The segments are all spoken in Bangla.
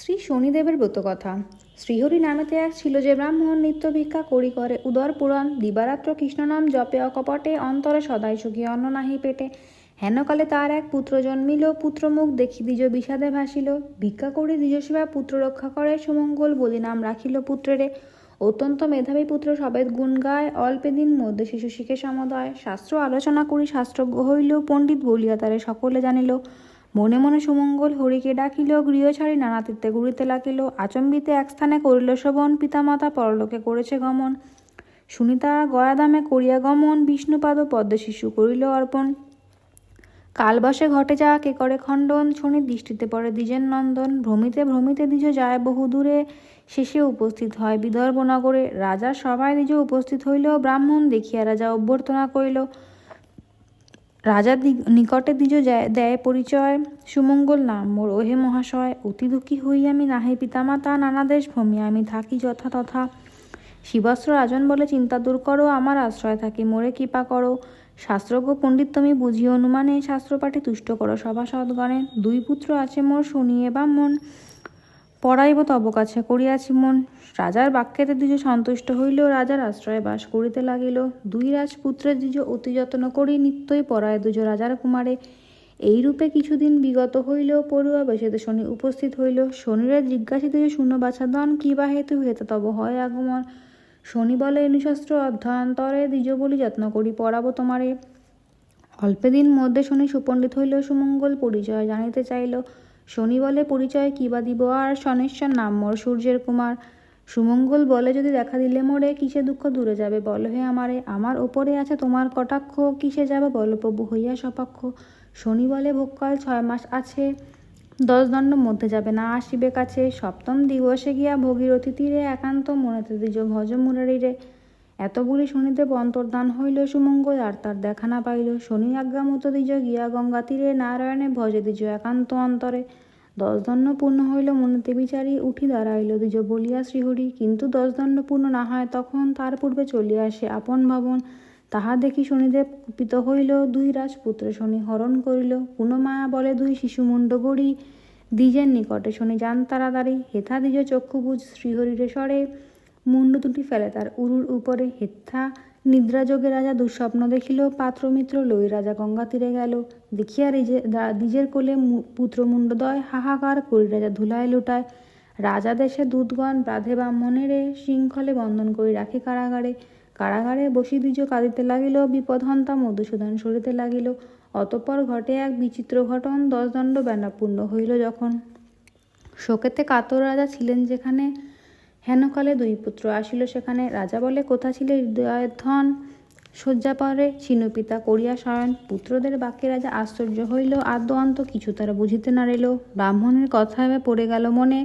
শ্রী শনিদেবের ব্রতকথা। শ্রীহরি নামেতে এক ছিল যে ব্রাহ্মণ, নিত্য ভিক্ষা করি করে উদর পূরণ, দিবারাত্র কৃষ্ণনাম জপে অকপটে, অন্তরে সদাই সুখী অন্ন নাহি পেটে। হেনকালে তার এক পুত্র জন্মিল, পুত্র মুখ দেখি দ্বিজ বিষাদে ভাসিল। ভিক্ষা করি দ্বিজ সেবা পুত্র রক্ষা করে, সুমঙ্গল বলি নাম রাখিল পুত্রেরে। অত্যন্ত মেধাবী পুত্র সবেদ গুণ গায়, অল্পে দিন মধ্যে শিশু শিখে সমদয়। শাস্ত্র আলোচনা করি শাস্ত্রজ্ঞ হইল, পণ্ডিত বলিয়া তারে সকলে জানিল। মনে মনে সুমঙ্গল হরিকে ডাকিল, গৃহ ছাড়ি নানা তীর্থে ঘুরিতে লাগিল। আচম্বিতে এক স্থানে করিল শোভন, পিতামাতা পরলোকে করেছে গমন। সুনিতা গয়াদামে করিয়া গমন, বিষ্ণুপাদ পদ্ম শিশু করিল অর্পণ। কালবশে ঘটে যা কে করে খণ্ডন, শনির দৃষ্টিতে পড়ে দ্বিজের নন্দন। ভ্রমিতে ভ্রমিতে দ্বিজ যায় বহু দূরে, শেষে উপস্থিত হয় বিদর্ভ নগরে। রাজার সভায় দ্বিজ উপস্থিত হইল, ব্রাহ্মণ দেখিয়া রাজা অভ্যর্থনা করিল। রাজার নিকটে দ্বিজ দেয় পরিচয়, সুমঙ্গল নাম মোর ওহে মহাশয়। অতি দুঃখী হই আমি নাহি পিতামাতা, নানা দেশ ভ্রমিয়া আমি থাকি যথা তথা। শিবস্ত্র রাজন বলে চিন্তা দূর করো, আমার আশ্রয় থাকি মোরে কৃপা করো। শাস্ত্রজ্ঞ পণ্ডিত তুমি বুঝিয়ে অনুমানে, শাস্ত্রপাঠে তুষ্ট করো সভাসদগণে। দুই পুত্র আছে মোর শুনিয়ে ব্রাহ্মণ, পড়াইব তব কাছে করিয়াছি মন। রাজার বাক্যেতে দ্বিজ সন্তুষ্ট হইল, রাজার আশ্রয়ে বাস করিতে লাগিল। দুই রাজপুত্রের দ্বিজ অতি যত্ন করি, নিত্যই পড়ায় দুজ রাজার কুমারে। এইরূপে কিছুদিন বিগত হইল, পড়ুয়া বেশেতে শনি উপস্থিত হইল। শনিরে জিজ্ঞাসিত যে শুনো বাছাধন, কি বা হেতু হেতে তব হয় আগমন। শনি বলে অনুশাস্ত্র অধ্যয়ন্তরে, দ্বিজ বলি যত্ন করি পড়াবো তোমারে। অল্পে দিন মধ্যে শনি সুপণ্ডিত হইল, সুমঙ্গল পরিচয় জানিতে চাইল। শনি বলে পরিচয় কি বা দিব আর, শনেশ্বর নাম মোর সূর্যের কুমার। সুমঙ্গল বলে যদি দেখা দিলে মোরে, কিসে দুঃখ দূরে যাবে বল হে আমারে। আমার ওপরে আছে তোমার কটাক্ষ, কিসে যাবে বল প্রভু হইয়া সপক্ষ। শনি বলে ভোগকাল 6 মাস আছে, 10 দণ্ড মধ্যে যাবে না আসিবে কাছে। সপ্তম দিবসে গিয়া ভগীরথী তীরে, একান্ত মনেতে দ্বিজ ভজ মুরারিরে। এত বলি শনিদেব অন্তর্ধান হইল, সুমঙ্গল আর তার দেখা না পাইল। শনি আজ্ঞা মতো দ্বিজ গিয়া গঙ্গা তীরে, নারায়ণে ভজে দ্বিজ একান্ত অন্তরে। 10 দণ্ড পূর্ণ হইল মনেতে বিচারি, উঠি দাঁড়াইল দ্বিজ বলিয়া শ্রীহরি। কিন্তু 10 দণ্ড পূর্ণ না হয় তখন, তার পূর্বে চলিয়া আসে আপন ভবন। তাহা দেখি শনিদেব কুপিত হইল, দুই রাজপুত্রে শনি হরণ করিল। পুনঃমায়া বলে দুই শিশু মুণ্ড গড়ি, দ্বিজের নিকটে শনি যান তাড়াতাড়ি। হেথা দ্বিজ চক্ষু বুঝ শ্রীহরিরে স্বরে, মুণ্ড দুটি ফেলে তার উরুর উপরে। হেথা নিদ্রাযোগে রাজা দুঃস্বপ্ন দেখিল, পাত্র মিত্র লই রাজা গঙ্গা তীরে গেল। দেখিয়া দ্বিজের কোলে পুত্র মুণ্ডদয়, হাহাকার করি রাজা ধুলায় লুটায়। রাজা দেশে দূতগণ বাঁধে ব্রাহ্মণেরে, শৃঙ্খলে বন্ধন করি রাখি কারাগারে। কারাগারে বসি দ্বিজ কাঁদিতে লাগিল, বিপদহন্তা মধুসূদন সরিতে লাগিল। অতঃপর ঘটে এক বিচিত্র ঘটন, 10 দণ্ড বেলা পূর্ণ হইল যখন। শোকেতে কাতর রাজা ছিলেন যেখানে, হেনকালে দুই পুত্র আসিল সেখানে। রাজা বলে কোথা ছিলে হৃদয়ের ধন, শয্যা পরে ছিনু পিতা করিয়া শয়ন। পুত্রদের বাক্যে রাজা আশ্চর্য হইল, আদ্য অন্ত কিছু তারা বুঝিতে নারিল। ব্রাহ্মণের কথা ভেবে পড়ে গেল মনে,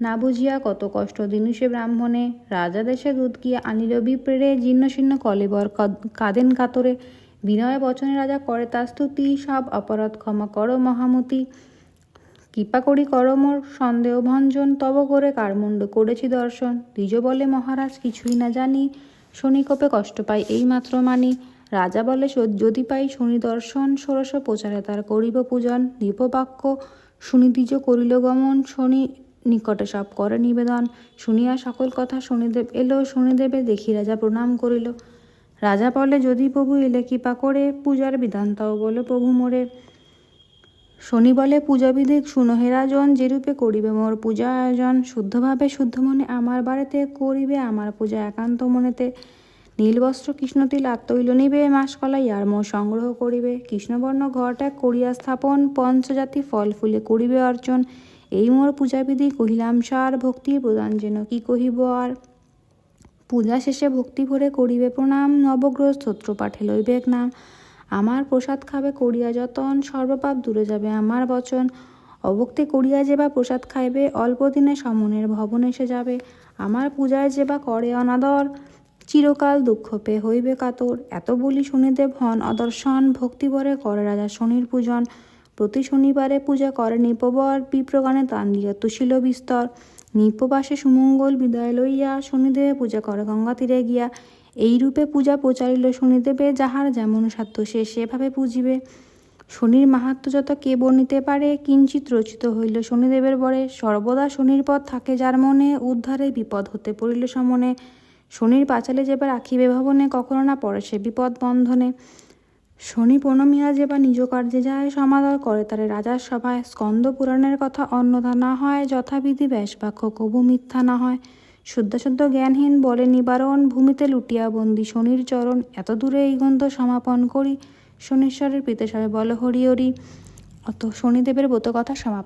না বুঝিয়া কত কষ্ট দিনু সে ব্রাহ্মণে। রাজা দেশে দূত গিয়া আনিল বিপ্রেরে, জীর্ণ শীর্ণ কলেবর কাঁদেন কাতরে। বিনয় বচনে রাজা করে তার স্তুতি, সব অপরাধ ক্ষমা করো মহামতি। কৃপা করি করো মোর সন্দেহ ভঞ্জন, তব করে কারমুণ্ড করেছি দর্শন। দ্বিজ বলে মহারাজ কিছুই না জানি, শনিকোপে কষ্ট পাই এই মাত্র মানি। রাজা বলে যদি পাই শনি দর্শন, ষোড়শ প্রচারে তার করিব পূজন। দীপবাক্য শুনি দ্বিজ করিল গমন, শনি নিকটে সব করে নিবেদন। শুনিয়া সকল কথা শনিদেব এলো, শনিদেবে দেখি রাজা প্রণাম করিল। রাজা বলে যদি প্রভু এলে কৃপা করে, পূজার বিধান তাও বলে প্রভু মোরে। শনি বলে পূজাবিধি শুনো হে রাজন, যেরূপে করিবে মোর পূজা আয়োজন। শুদ্ধভাবে শুদ্ধ মনে আমার বাড়িতে, করিবে আমার পূজা একান্ত মনেতে। নীলবস্ত্র কৃষ্ণতিল আত্মইল নিবে, মাসকলাই আর মোর সংগ্রহ করিবে। কৃষ্ণবর্ণ ঘর ত্যাগ করিয়া স্থাপন, পঞ্চজাতি ফল ফুলে করিবে অর্চন। এই মোর পূজাবিধি কহিলাম সার, ভক্তির প্রদান যেন কি কহিব আর। পূজা শেষে ভক্তি ভরে করিবে প্রণাম, নবগ্রহ স্তোত্র পাঠে লইবেক নাম। আমার প্রসাদ খাবে করিয়া যতন, সর্বপাপ দূরে যাবে আমার বচন। অভক্তি করিয়া যে বা প্রসাদ খাইবে, অল্প দিনে সমনের ভবন এসে যাবে। আমার পূজায় যে বা করে অনাদর, চিরকাল দুঃখ পেয়ে হইবে কাতর। এত বলি শনিদেব হন অদর্শন, ভক্তিভরে করে রাজা শনির পূজন। প্রতি শনিবারে পূজা করে নিপবর, বিপ্রগণে তান দিয়া তুষিল বিস্তর। নিপবাসে সুমঙ্গল বিদায় লইয়া, শনিদেবে পূজা করে গঙ্গা তীরে গিয়া। এই রূপে পূজা প্রচারিল শনিদেবে, যাহার যেমন সাধ্য সে সেভাবে পুজিবে। শনির মাহাত্ম্য যত কে বর্ণিতে পারে, কিঞ্চিৎ রচিত হইল শনিদেবের বরে। সর্বদা শনির পথ থাকে যার মনে, উদ্ধারে বিপদ হতে পড়িল সমনে। শনির পাঁচালে যেবার রাখিবে ভবনে, কখনো না পড়ে সে বিপদ বন্ধনে। শনি প্রণমিয়া যেবার নিজ কার্যে যায়, সমাদর করে তারে রাজার সভায়। স্কন্দ পুরাণের কথা অন্যথা না হয়, যথাবিধি ব্যাসবাক্য কবু মিথ্যা না হয়। শুদ্ধ জ্ঞানহীন বলে নিবারণ, ভূমিতে লুটিয়া বন্দি শনির চরণ। এত দূরে এই গ্রন্থ সমাপন করি, শনীশ্বরের প্রীতিসারে বল হরি হরি। অত শনিদেবের ব্রত কথা সমাপ্ত।